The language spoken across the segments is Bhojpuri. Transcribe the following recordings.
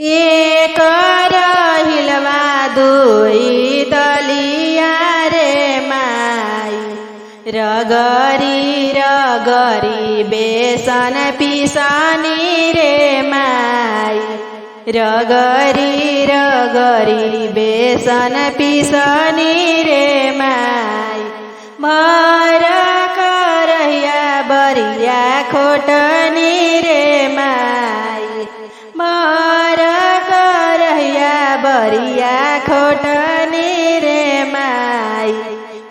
एक रहिलवा दुई दलिया रे माई, रगरी रगरी बेसन पिसनी रे माई, रगरी रगरी बेसन पिसनी रे माई। भर करहिया बरिया खोटनी रे माई, भर करहिया बरिया खोटनी रे माई।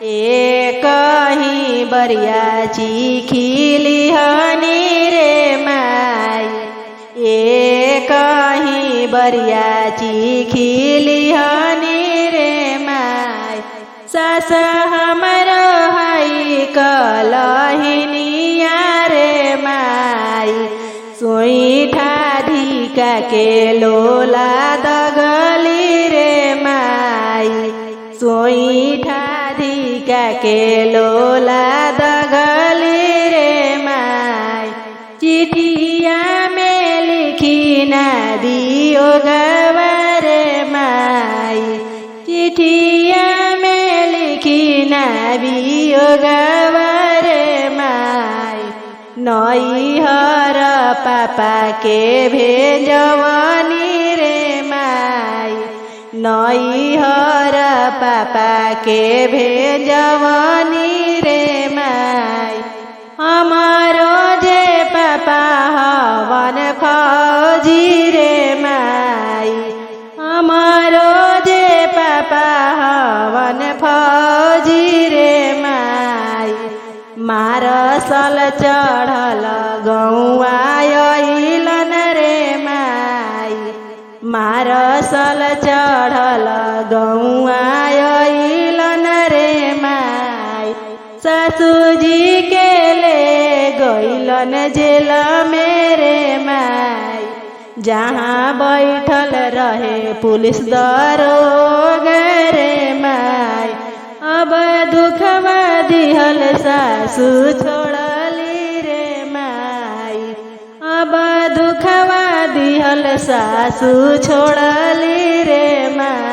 एक ही बरिया चिखिली हनी रे माई, एक ही बरिया चिखिली हनी रे माई। सास हमरो हई कलहिनिया रे माई, सोईठा धिका के लोला दगली रे माई, सोईठा धिका के लोला दगली रे माई। चिठिया में लिखी ना दियो गवारे माई, चिठिया में लिखी ना दियो गवारे माई। नैहर पापा के भेजवनी रे माई, नैहर पापा के भेजवनी रे माई। हमारो जे पापा हवन फौजी रे माई, हमारो जे पापा हवन फौजी रे माई। मारसल चढ़ल गौआ अइलन रे माई, मारसल चढ़ल गौआ अइलन रे माई। ससुजी के ले गइलन जेल मेरे माई, जहाँ बैठल रहे पुलिस दरोगा रे माई। अब दुखवा दिहल सासु छोड़ली रे माई, अब दुखवा दिहल सासु छोड़ली रे माई।